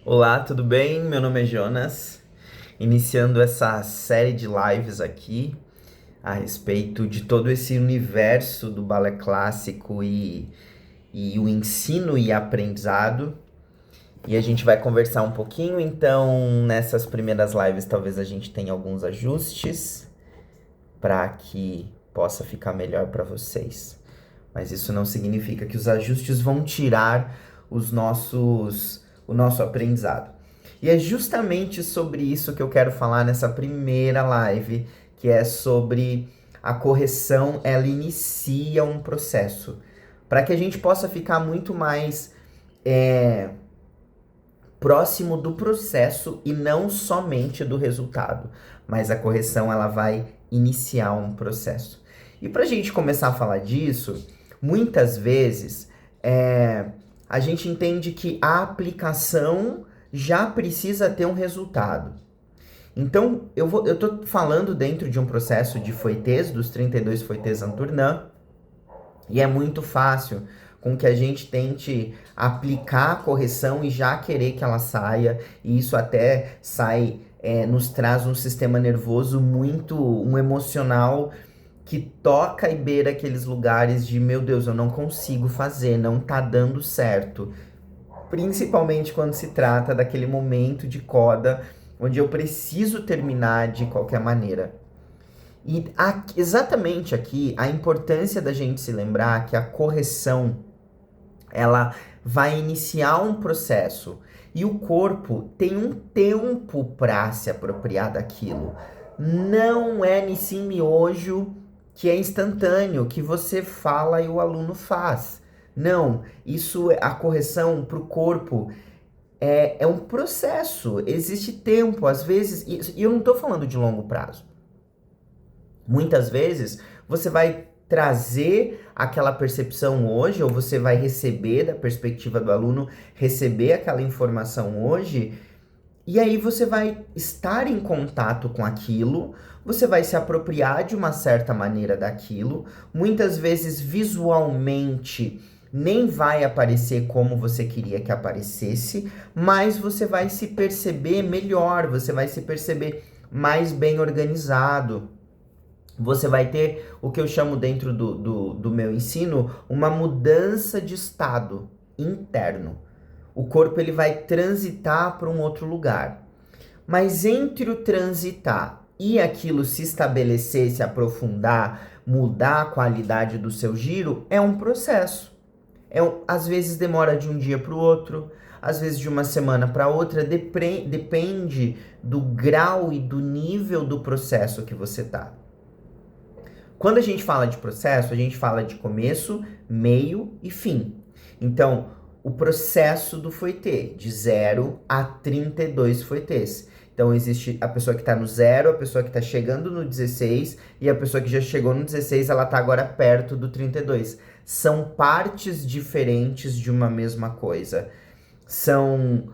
Olá, tudo bem? Meu nome é Jonas, iniciando essa série de lives aqui a respeito de todo esse universo do balé clássico e o ensino e aprendizado. E a gente vai conversar um pouquinho, então nessas primeiras lives talvez a gente tenha alguns ajustes para que possa ficar melhor para vocês. Mas isso não significa que os ajustes vão tirar o nosso aprendizado. E é justamente sobre isso que eu quero falar nessa primeira live, que é sobre a correção, ela inicia um processo, para que a gente possa ficar muito mais é, próximo do processo e não somente do resultado, mas a correção ela vai iniciar um processo. E para a gente começar a falar disso, muitas vezes a gente entende que a aplicação já precisa ter um resultado. Então, eu tô falando dentro de um processo de fouettes, dos 32 fouettes en tournant, e é muito fácil com que a gente tente aplicar a correção e já querer que ela saia, e isso até nos traz um sistema nervoso um emocional que toca e beira aqueles lugares de, meu Deus, eu não consigo fazer, não tá dando certo. Principalmente quando se trata daquele momento de coda onde eu preciso terminar de qualquer maneira. E exatamente aqui a importância da gente se lembrar que a correção ela vai iniciar um processo e o corpo tem um tempo para se apropriar daquilo. Não é nesse miojo que é instantâneo, que você fala e o aluno faz. Não, isso a correção para o corpo é um processo, existe tempo, às vezes, e eu não estou falando de longo prazo. Muitas vezes você vai trazer aquela percepção hoje, ou você vai receber da perspectiva do aluno, receber aquela informação hoje, e aí você vai estar em contato com aquilo, você vai se apropriar de uma certa maneira daquilo, muitas vezes visualmente nem vai aparecer como você queria que aparecesse, mas você vai se perceber melhor, você vai se perceber mais bem organizado. Você vai ter o que eu chamo dentro do meu ensino uma mudança de estado interno. O corpo ele vai transitar para um outro lugar. Mas entre o transitar e aquilo se estabelecer, se aprofundar, mudar a qualidade do seu giro, é um processo. Às vezes demora de um dia para o outro, às vezes de uma semana para outra, depende do grau e do nível do processo que você está. Quando a gente fala de processo, a gente fala de começo, meio e fim. Então, o processo do fouetté, de 0 a 32 fouettés. Então, existe a pessoa que está no 0, a pessoa que está chegando no 16, e a pessoa que já chegou no 16, ela está agora perto do 32. São partes diferentes de uma mesma coisa. São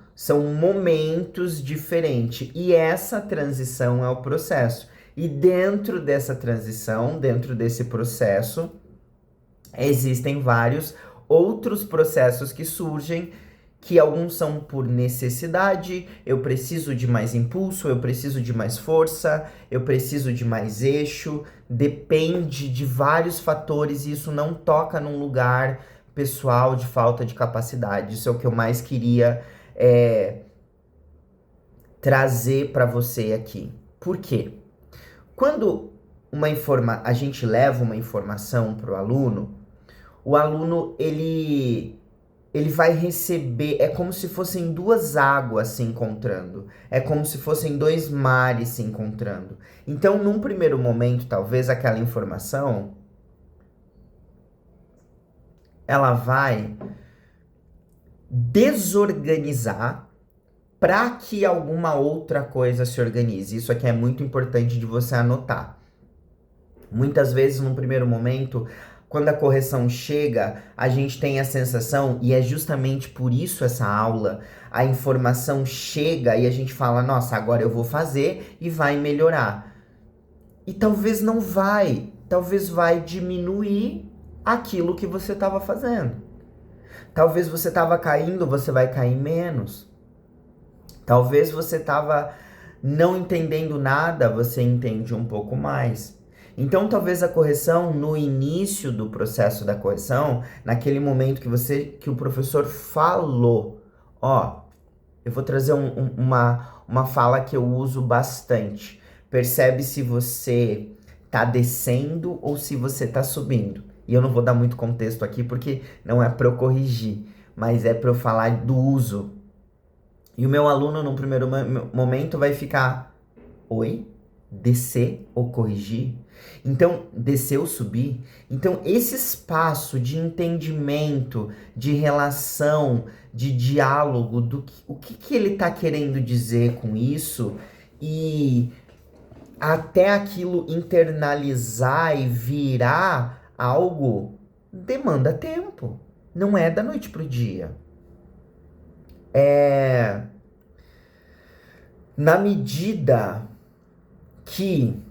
momentos diferentes. E essa transição é o processo. E dentro dessa transição, dentro desse processo, existem vários outros processos que surgem, que alguns são por necessidade, eu preciso de mais impulso, eu preciso de mais força, eu preciso de mais eixo, depende de vários fatores e isso não toca num lugar pessoal de falta de capacidade. Isso é o que eu mais queria trazer para você aqui. Por quê? Quando a gente leva uma informação para o aluno ele vai receber, é como se fossem duas águas se encontrando, é como se fossem dois mares se encontrando. Então, num primeiro momento, talvez aquela informação ela vai desorganizar para que alguma outra coisa se organize. Isso aqui é muito importante de você anotar. Muitas vezes, num primeiro momento, quando a correção chega, a gente tem a sensação, e é justamente por isso essa aula, a informação chega e a gente fala, nossa, agora eu vou fazer e vai melhorar. E talvez não vai, talvez vai diminuir aquilo que você estava fazendo. Talvez você estava caindo, você vai cair menos. Talvez você estava não entendendo nada, você entende um pouco mais. Então, talvez a correção no início do processo da correção, naquele momento que o professor falou, ó, eu vou trazer uma fala que eu uso bastante. Percebe se você tá descendo ou se você tá subindo. E eu não vou dar muito contexto aqui porque não é para eu corrigir, mas é para eu falar do uso. E o meu aluno, no primeiro momento, vai ficar: oi? Descer ou corrigir? Então, descer ou subir? Então, esse espaço de entendimento, de relação, de diálogo, o que ele está querendo dizer com isso, e até aquilo internalizar e virar algo, demanda tempo. Não é da noite pro dia. Na medida que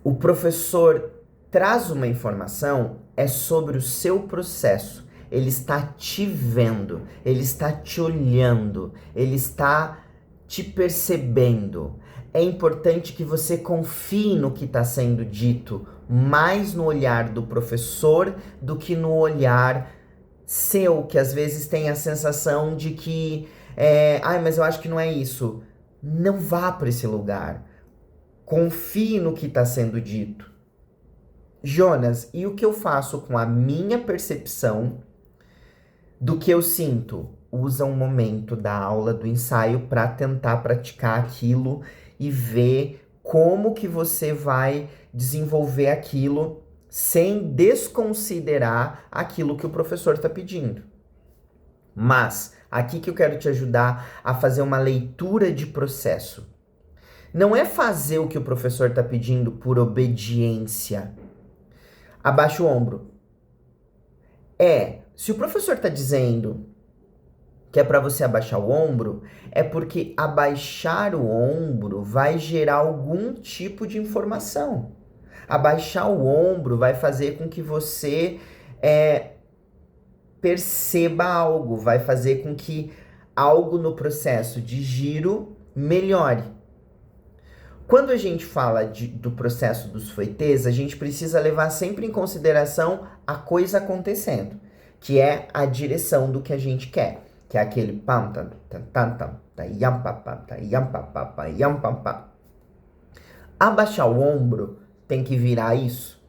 o professor traz uma informação, é sobre o seu processo. Ele está te vendo, ele está te olhando, ele está te percebendo. É importante que você confie no que está sendo dito, mais no olhar do professor do que no olhar seu, que às vezes tem a sensação de que, mas eu acho que não é isso. Não vá para esse lugar. Confie no que está sendo dito. Jonas, e o que eu faço com a minha percepção do que eu sinto? Usa um momento da aula, do ensaio, para tentar praticar aquilo e ver como que você vai desenvolver aquilo sem desconsiderar aquilo que o professor está pedindo. Mas, aqui que eu quero te ajudar a fazer uma leitura de processo. Não é fazer o que o professor está pedindo por obediência. Abaixa o ombro. Se o professor está dizendo que é para você abaixar o ombro, é porque abaixar o ombro vai gerar algum tipo de informação. Abaixar o ombro vai fazer com que você perceba algo, vai fazer com que algo no processo de giro melhore. Quando a gente fala do processo dos fouettés, a gente precisa levar sempre em consideração a coisa acontecendo, que é a direção do que a gente quer, que é aquele pam tam tam tam tam ta yam pa pa ta yam pa pa pa yam pam pa. Abaixar o ombro tem que virar isso.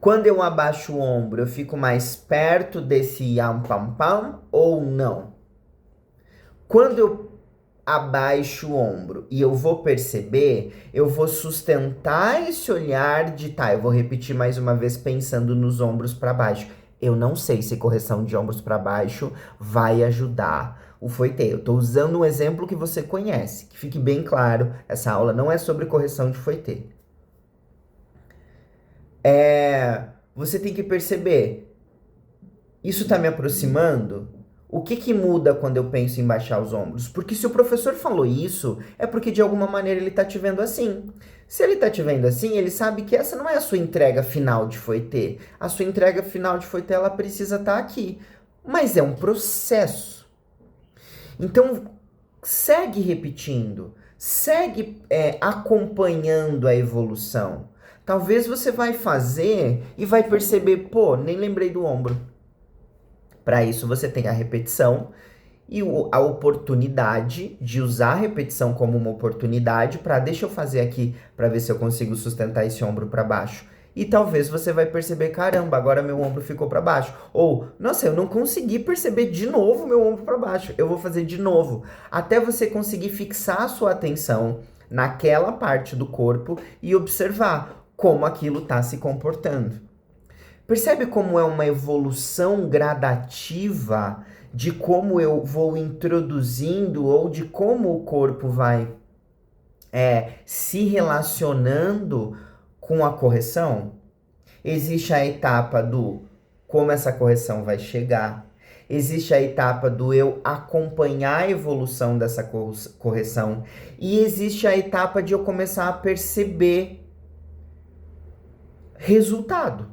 Quando eu abaixo o ombro, eu fico mais perto desse yam pam pam ou não? Quando eu abaixo o ombro e eu vou perceber, eu vou sustentar esse olhar de eu vou repetir mais uma vez pensando nos ombros para baixo. Eu não sei se correção de ombros para baixo vai ajudar o fouetté. Eu estou usando um exemplo que você conhece, que fique bem claro, essa aula não é sobre correção de fouetté. Você tem que perceber, isso está me aproximando? O que muda quando eu penso em baixar os ombros? Porque se o professor falou isso, é porque de alguma maneira ele está te vendo assim. Se ele está te vendo assim, ele sabe que essa não é a sua entrega final de fouetté. A sua entrega final de fouetté, ela precisa estar aqui. Mas é um processo. Então, segue repetindo. Segue acompanhando a evolução. Talvez você vai fazer e vai perceber, nem lembrei do ombro. Para isso, você tem a repetição e a oportunidade de usar a repetição como uma oportunidade para deixa eu fazer aqui para ver se eu consigo sustentar esse ombro para baixo. E talvez você vai perceber, caramba, agora meu ombro ficou para baixo. Ou, nossa, eu não consegui perceber de novo meu ombro para baixo. Eu vou fazer de novo. Até você conseguir fixar a sua atenção naquela parte do corpo e observar como aquilo está se comportando. Percebe como é uma evolução gradativa de como eu vou introduzindo ou de como o corpo vai se relacionando com a correção? Existe a etapa do como essa correção vai chegar. Existe a etapa do eu acompanhar a evolução dessa correção. E existe a etapa de eu começar a perceber resultado.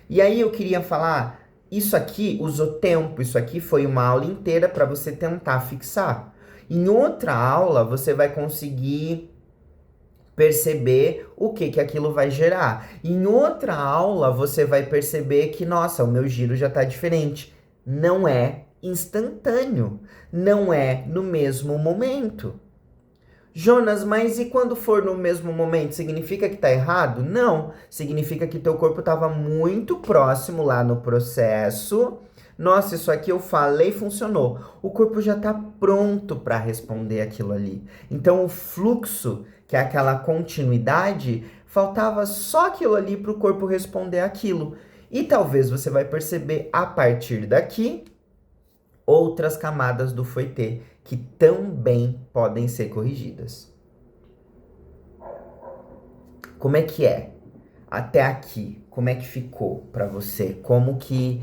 E aí eu queria falar Isso aqui usou tempo, isso aqui foi uma aula inteira para você tentar fixar. Em outra aula, você vai conseguir perceber o que aquilo vai gerar. Em outra aula, você vai perceber que, nossa, o meu giro já está diferente. Não é instantâneo, não é no mesmo momento. Jonas, mas e quando for no mesmo momento, significa que tá errado? Não, significa que teu corpo estava muito próximo lá no processo. Nossa, isso aqui eu falei, funcionou. O corpo já está pronto para responder aquilo ali. Então o fluxo, que é aquela continuidade, faltava só aquilo ali para o corpo responder aquilo. E talvez você vai perceber a partir daqui outras camadas do fouetê que também podem ser corrigidas. Como é que é? Até aqui, como é que ficou para você? Como que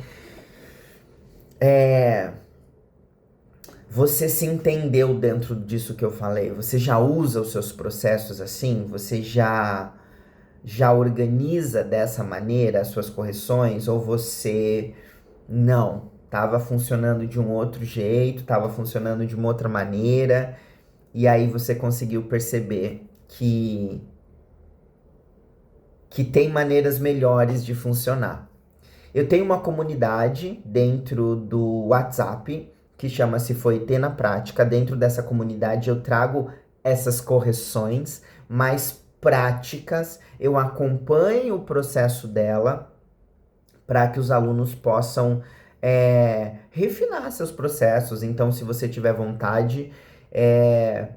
você se entendeu dentro disso que eu falei? Você já usa os seus processos assim? Você já organiza dessa maneira as suas correções? Ou você não? Tava funcionando de um outro jeito, tava funcionando de uma outra maneira, e aí você conseguiu perceber que tem maneiras melhores de funcionar. Eu tenho uma comunidade dentro do WhatsApp que chama-se Fouetê na Prática. Dentro dessa comunidade eu trago essas correções mais práticas, eu acompanho o processo dela para que os alunos possam refinar seus processos. Então, se você tiver vontade,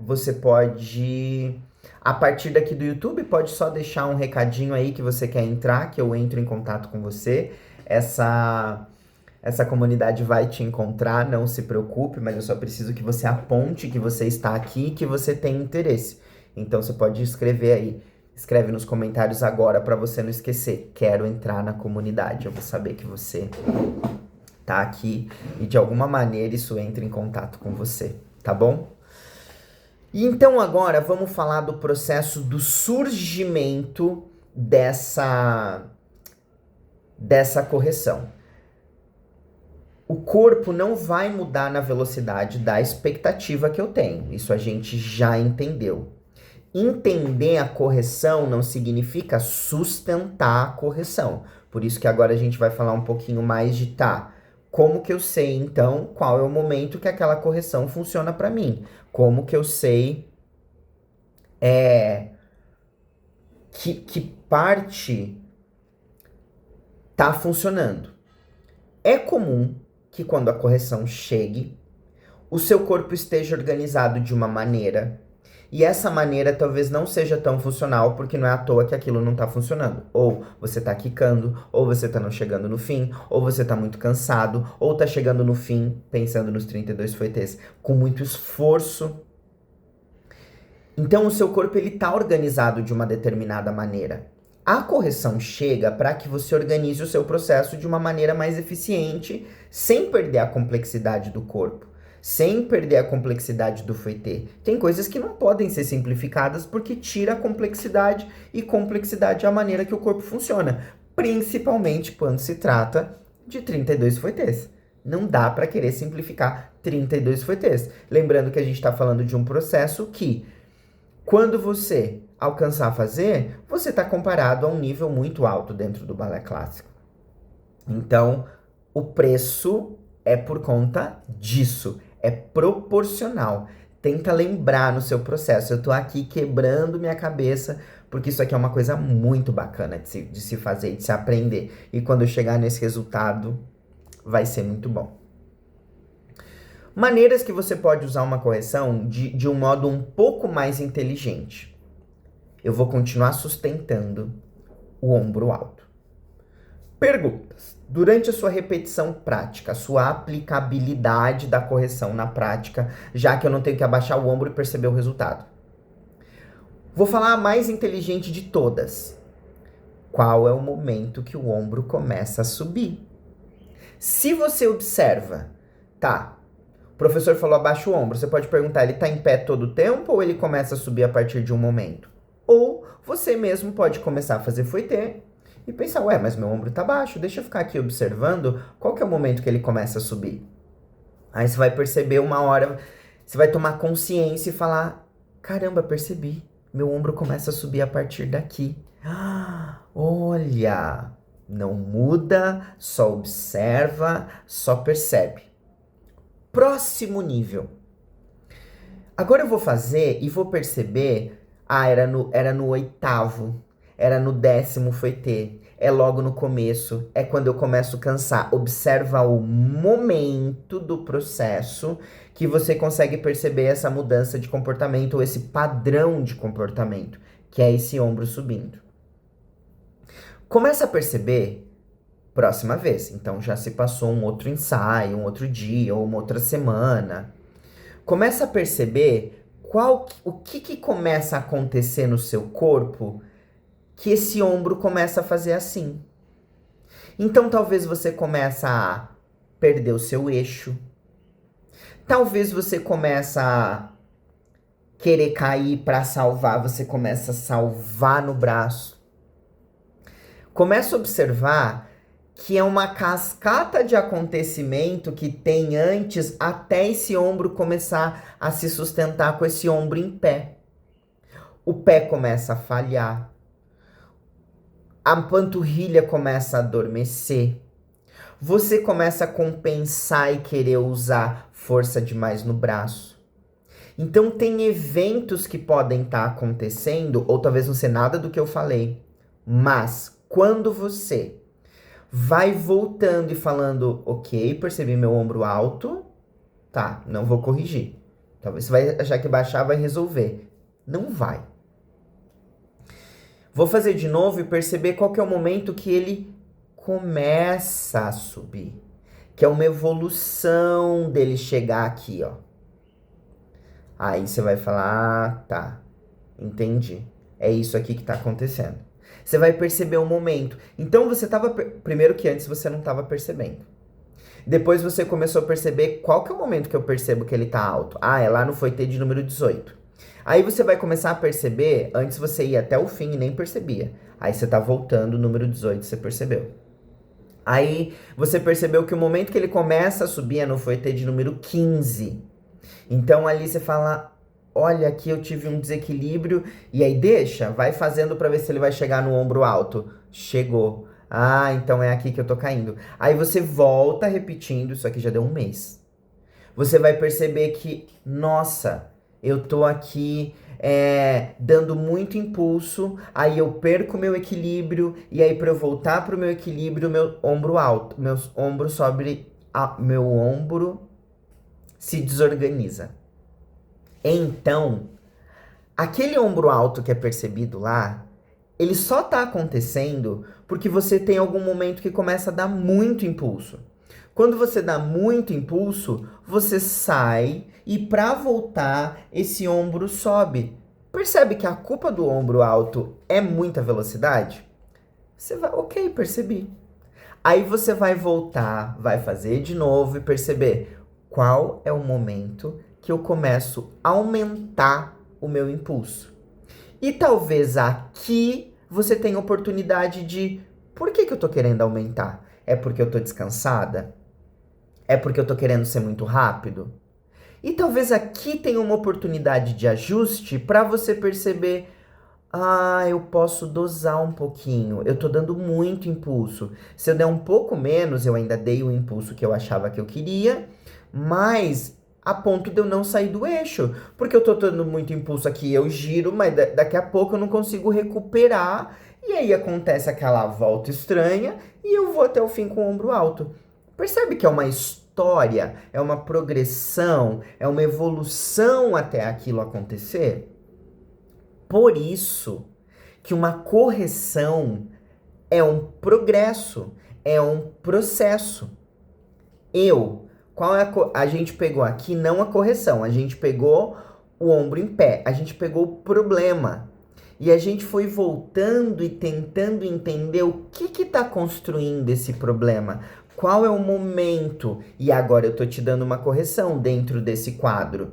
você pode, a partir daqui do YouTube, pode só deixar um recadinho aí que você quer entrar, que eu entro em contato com você. Essa comunidade vai te encontrar, não se preocupe, mas eu só preciso que você aponte que você está aqui e que você tem interesse. Então, você pode escrever aí. Escreve nos comentários agora para você não esquecer. Quero entrar na comunidade. Eu vou saber que você tá aqui e de alguma maneira isso entra em contato com você, tá bom? E então agora vamos falar do processo do surgimento dessa correção. O corpo não vai mudar na velocidade da expectativa que eu tenho. Isso a gente já entendeu. Entender a correção não significa sustentar a correção. Por isso que agora a gente vai falar um pouquinho mais de como que eu sei, então, qual é o momento que aquela correção funciona para mim? Como que eu sei que parte tá funcionando? É comum que quando a correção chegue, o seu corpo esteja organizado de uma maneira. E essa maneira talvez não seja tão funcional, porque não é à toa que aquilo não tá funcionando. Ou você tá quicando, ou você tá não chegando no fim, ou você tá muito cansado, ou tá chegando no fim, pensando nos 32 fouetês, com muito esforço. Então o seu corpo ele tá organizado de uma determinada maneira. A correção chega para que você organize o seu processo de uma maneira mais eficiente, sem perder a complexidade do corpo. Sem perder a complexidade do fouetê. Tem coisas que não podem ser simplificadas porque tira a complexidade, e complexidade é a maneira que o corpo funciona, principalmente quando se trata de 32 fouetês. Não dá para querer simplificar 32 fouetês. Lembrando que a gente está falando de um processo que, quando você alcançar a fazer, você está comparado a um nível muito alto dentro do balé clássico. Então, o preço é por conta disso. É proporcional. Tenta lembrar no seu processo. Eu tô aqui quebrando minha cabeça, porque isso aqui é uma coisa muito bacana de se fazer, de se aprender. E quando eu chegar nesse resultado, vai ser muito bom. Maneiras que você pode usar uma correção de um modo um pouco mais inteligente. Eu vou continuar sustentando o ombro alto. Perguntas. Durante a sua repetição prática, a sua aplicabilidade da correção na prática, já que eu não tenho que abaixar o ombro e perceber o resultado. Vou falar a mais inteligente de todas. Qual é o momento que o ombro começa a subir? Se você observa, o professor falou abaixa o ombro, você pode perguntar, ele tá em pé todo o tempo ou ele começa a subir a partir de um momento? Ou você mesmo pode começar a fazer fouetê e pensar, ué, mas meu ombro tá baixo, deixa eu ficar aqui observando qual que é o momento que ele começa a subir. Aí você vai perceber uma hora, você vai tomar consciência e falar, caramba, percebi, meu ombro começa a subir a partir daqui. Olha, não muda, só observa, só percebe. Próximo nível. Agora eu vou fazer e vou perceber. Ah, era no oitavo. Era no 10º foi ter. É logo no começo. É quando eu começo a cansar. Observa o momento do processo que você consegue perceber essa mudança de comportamento ou esse padrão de comportamento, que é esse ombro subindo. Começa a perceber próxima vez. Então já se passou um outro ensaio, um outro dia ou uma outra semana. Começa a perceber o que começa a acontecer no seu corpo que esse ombro começa a fazer assim. Então talvez você comece a perder o seu eixo. Talvez você comece a querer cair para salvar, você começa a salvar no braço. Começa a observar que é uma cascata de acontecimento que tem antes até esse ombro começar a se sustentar com esse ombro em pé. O pé começa a falhar. A panturrilha começa a adormecer. Você começa a compensar e querer usar força demais no braço. Então tem eventos que podem estar acontecendo, ou talvez não ser nada do que eu falei, mas quando você vai voltando e falando, ok, percebi meu ombro alto, tá, não vou corrigir. Talvez você vai achar que baixar vai resolver. Não vai. Vou fazer de novo e perceber qual que é o momento que ele começa a subir. Que é uma evolução dele chegar aqui, ó. Aí você vai falar, ah, tá, entendi. É isso aqui que tá acontecendo. Você vai perceber o momento. Então você tava, primeiro que antes você não tava percebendo. Depois você começou a perceber qual que é o momento que eu percebo que ele tá alto. Ah, é lá no foi ter de número 18. Aí você vai começar a perceber, antes você ia até o fim e nem percebia. Aí você tá voltando, o número 18 você percebeu. Aí você percebeu que o momento que ele começa a subir é no foi ter de número 15. Então ali você fala, olha, aqui eu tive um desequilíbrio, e aí vai fazendo para ver se ele vai chegar no ombro alto. Chegou. Ah, então é aqui que eu tô caindo. Aí você volta repetindo, isso aqui já deu um mês. Você vai perceber que, nossa, eu tô aqui dando muito impulso, aí eu perco meu equilíbrio, e aí para eu voltar pro meu equilíbrio, meu ombro alto, meus ombros sobre, meu ombro se desorganiza. Então, aquele ombro alto que é percebido lá, ele só tá acontecendo porque você tem algum momento que começa a dar muito impulso. Quando você dá muito impulso, você sai e para voltar, esse ombro sobe. Percebe que a culpa do ombro alto é muita velocidade? Você vai, ok, percebi. Aí você vai voltar, vai fazer de novo e perceber qual é o momento que eu começo a aumentar o meu impulso. E talvez aqui você tenha oportunidade de, por que eu tô querendo aumentar? É porque eu tô descansada? É porque eu tô querendo ser muito rápido? E talvez aqui tenha uma oportunidade de ajuste para você perceber, ah, eu posso dosar um pouquinho. Eu tô dando muito impulso. Se eu der um pouco menos, eu ainda dei o impulso que eu achava que eu queria, mas a ponto de eu não sair do eixo. Porque eu tô dando muito impulso aqui, eu giro, mas daqui a pouco eu não consigo recuperar. E aí acontece aquela volta estranha e eu vou até o fim com o ombro alto. Percebe que é uma história, é uma progressão, é uma evolução até aquilo acontecer? Por isso que uma correção é um progresso, é um processo. A gente pegou aqui não a correção, a gente pegou o ombro em pé, a gente pegou o problema. E a gente foi voltando e tentando entender o que tá construindo esse problema. Qual é o momento? E agora eu tô te dando uma correção dentro desse quadro.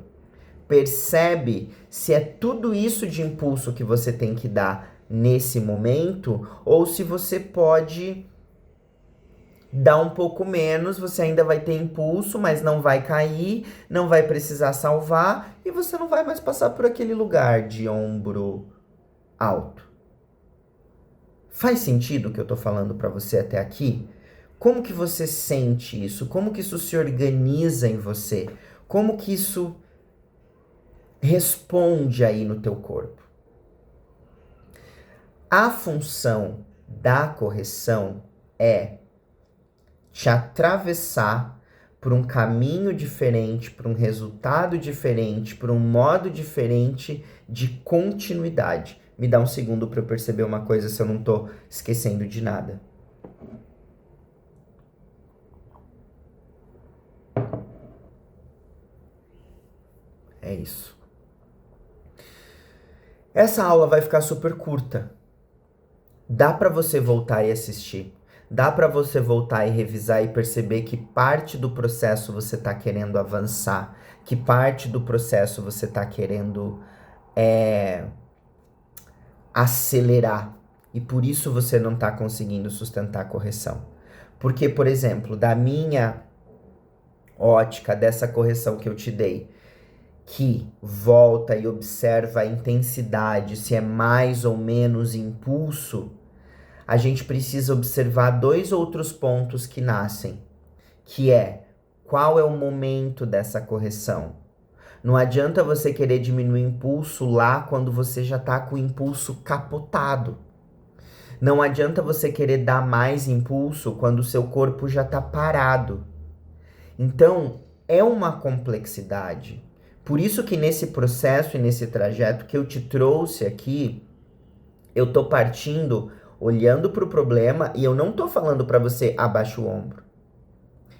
Percebe se é tudo isso de impulso que você tem que dar nesse momento, ou se você pode dar um pouco menos, você ainda vai ter impulso, mas não vai cair, não vai precisar salvar e você não vai mais passar por aquele lugar de ombro alto. Faz sentido o que eu tô falando para você até aqui? Como que você sente isso? Como que isso se organiza em você? Como que isso responde aí no teu corpo? A função da correção é te atravessar por um caminho diferente, por um resultado diferente, por um modo diferente de continuidade. Me dá um segundo para eu perceber uma coisa se eu não tô esquecendo de nada. É isso. Essa aula vai ficar super curta. Dá para você voltar e assistir. Dá para você voltar e revisar e perceber que parte do processo você está querendo avançar, que parte do processo você está querendo acelerar e por isso você não está conseguindo sustentar a correção. Porque, por exemplo, da minha ótica dessa correção que eu te dei, que volta e observa a intensidade, se é mais ou menos impulso, a gente precisa observar dois outros pontos que nascem, que é qual é o momento dessa correção. Não adianta você querer diminuir o impulso lá quando você já está com o impulso capotado. Não adianta você querer dar mais impulso quando o seu corpo já está parado. Então, é uma complexidade. Por isso que nesse processo e nesse trajeto que eu te trouxe aqui, eu tô partindo olhando para o problema e eu não tô falando para você abaixa o ombro.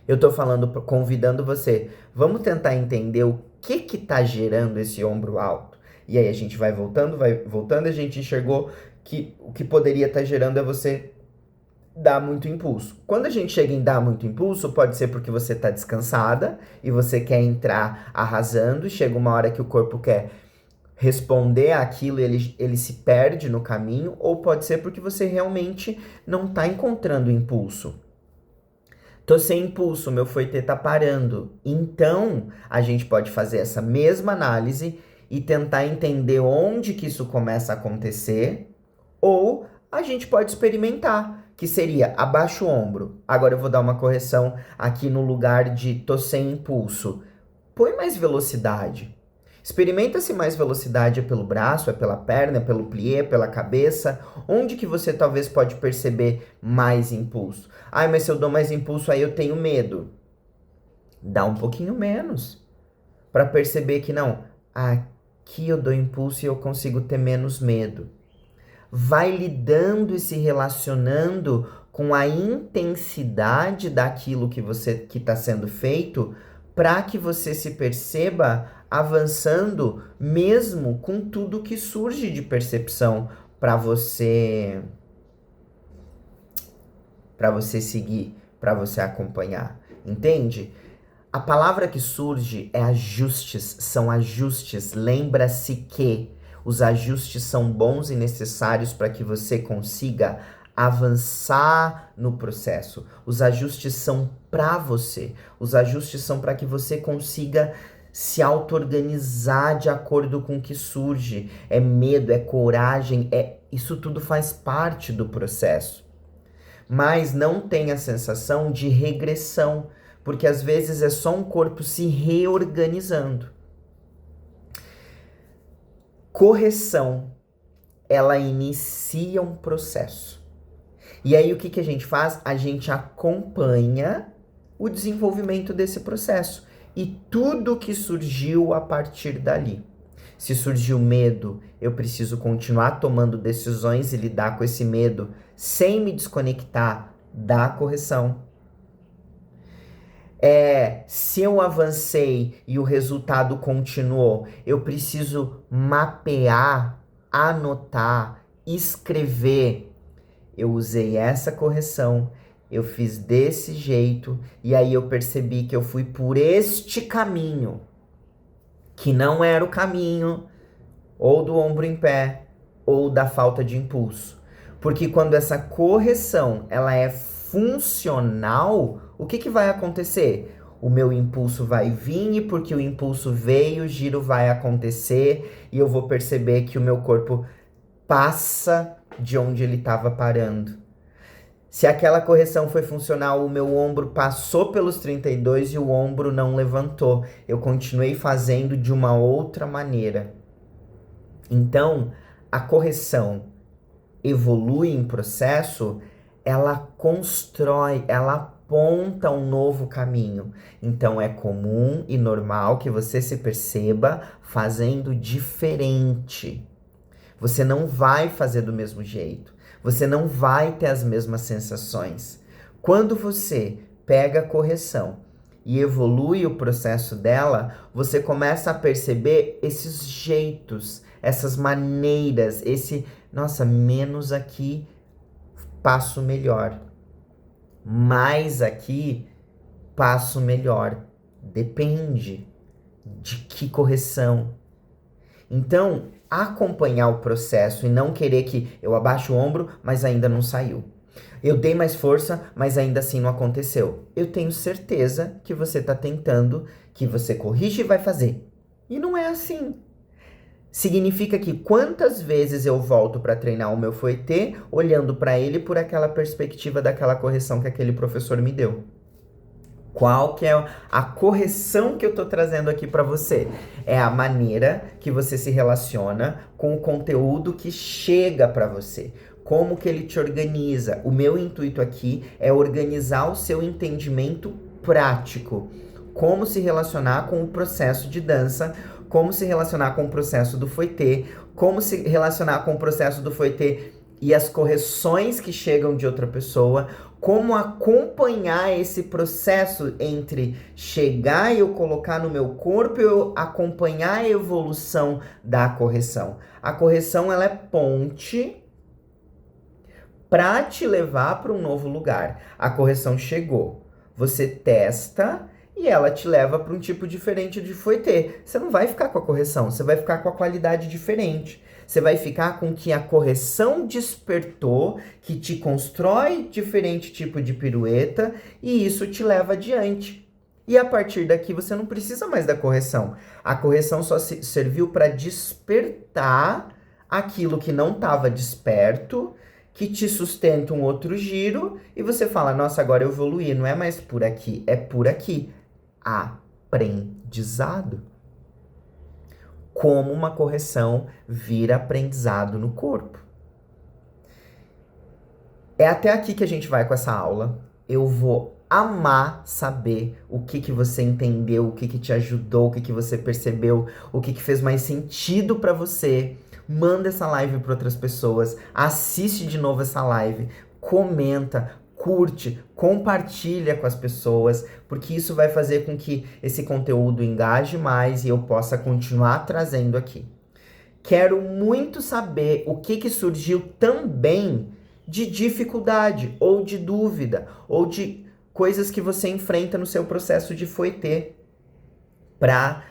Eu tô falando, convidando você, vamos tentar entender o que tá gerando esse ombro alto. E aí a gente vai voltando, a gente enxergou que o que poderia estar gerando é você dar muito impulso. Quando a gente chega em dar muito impulso, pode ser porque você tá descansada e você quer entrar arrasando e chega uma hora que o corpo quer responder àquilo e ele se perde no caminho, ou pode ser porque você realmente não tá encontrando impulso. Tô sem impulso, meu foetê tá parando. Então, a gente pode fazer essa mesma análise e tentar entender onde que isso começa a acontecer, ou a gente pode experimentar, que seria abaixa o ombro. Agora eu vou dar uma correção aqui no lugar de tô sem impulso. Põe mais velocidade. Experimenta se mais velocidade é pelo braço, é pela perna, é pelo plié, pela cabeça. Onde que você talvez pode perceber mais impulso? Ai, mas se eu dou mais impulso aí eu tenho medo. Dá um pouquinho menos. Para perceber que não, aqui eu dou impulso e eu consigo ter menos medo. Vai lidando e se relacionando com a intensidade daquilo que está sendo feito, para que você se perceba avançando mesmo com tudo que surge de percepção para você seguir, para você acompanhar, entende? A palavra que surge é ajustes, são ajustes. Lembra-se que os ajustes são bons e necessários para que você consiga avançar no processo. Os ajustes são para você. Os ajustes são para que você consiga se auto-organizar de acordo com o que surge. É medo, é coragem, isso tudo faz parte do processo. Mas não tem a sensação de regressão, porque às vezes é só um corpo se reorganizando. Correção, ela inicia um processo. E aí o que a gente faz? A gente acompanha o desenvolvimento desse processo e tudo que surgiu a partir dali. Se surgiu medo, eu preciso continuar tomando decisões e lidar com esse medo sem me desconectar da correção. Se eu avancei e o resultado continuou, eu preciso mapear, anotar, escrever. Eu usei essa correção, eu fiz desse jeito, e aí eu percebi que eu fui por este caminho, que não era o caminho ou do ombro em pé, ou da falta de impulso. Porque quando essa correção ela é funcional, o que vai acontecer? O meu impulso vai vir e porque o impulso veio, o giro vai acontecer e eu vou perceber que o meu corpo passa de onde ele estava parando. Se aquela correção foi funcional, o meu ombro passou pelos 32 e o ombro não levantou. Eu continuei fazendo de uma outra maneira. Então, a correção evolui em processo, ela constrói, ela aponta um novo caminho. Então é comum e normal que você se perceba fazendo diferente. Você não vai fazer do mesmo jeito. Você não vai ter as mesmas sensações. Quando você pega a correção e evolui o processo dela, você começa a perceber esses jeitos, essas maneiras, nossa, menos aqui, passo melhor. Mais aqui, passo melhor. Depende de que correção. Então, acompanhar o processo e não querer que eu abaixo o ombro, mas ainda não saiu. Eu dei mais força, mas ainda assim não aconteceu. Eu tenho certeza que você está tentando, que você corrige e vai fazer. E não é assim. Significa que quantas vezes eu volto para treinar o meu fouetê, olhando para ele por aquela perspectiva daquela correção que aquele professor me deu. Qual que é a correção que eu tô trazendo aqui para você? É a maneira que você se relaciona com o conteúdo que chega para você. Como que ele te organiza. O meu intuito aqui é organizar o seu entendimento prático. Como se relacionar com o processo de dança, como se relacionar com o processo do fouetê, como se relacionar com o processo do fouetê e as correções que chegam de outra pessoa, como acompanhar esse processo entre chegar e eu colocar no meu corpo e eu acompanhar a evolução da correção. A correção ela é ponte para te levar para um novo lugar. A correção chegou, você testa e ela te leva para um tipo diferente de fouetê. Você não vai ficar com a correção, você vai ficar com a qualidade diferente. Você vai ficar com o que a correção despertou, que te constrói diferente tipo de pirueta e isso te leva adiante. E a partir daqui você não precisa mais da correção. A correção só serviu para despertar aquilo que não estava desperto, que te sustenta um outro giro e você fala, nossa, agora eu evoluí, não é mais por aqui, é por aqui. Aprendizado. Como uma correção vira aprendizado no corpo. É até aqui que a gente vai com essa aula. Eu vou amar saber o que você entendeu, o que te ajudou, o que você percebeu, o que fez mais sentido para você. Manda essa live para outras pessoas, assiste de novo essa live, comenta, curte, compartilha com as pessoas, porque isso vai fazer com que esse conteúdo engaje mais e eu possa continuar trazendo aqui. Quero muito saber o que surgiu também de dificuldade, ou de dúvida, ou de coisas que você enfrenta no seu processo de fouetê, para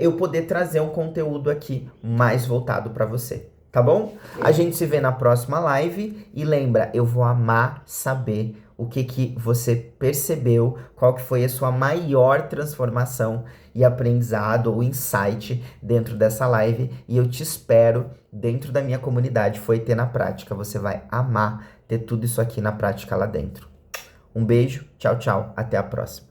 eu poder trazer um conteúdo aqui mais voltado para você. Tá bom? A gente se vê na próxima live e lembra, eu vou amar saber o que você percebeu, qual que foi a sua maior transformação e aprendizado ou insight dentro dessa live e eu te espero dentro da minha comunidade Fouetê na Prática. Você vai amar ter tudo isso aqui na prática lá dentro. Um beijo, tchau, tchau, até a próxima.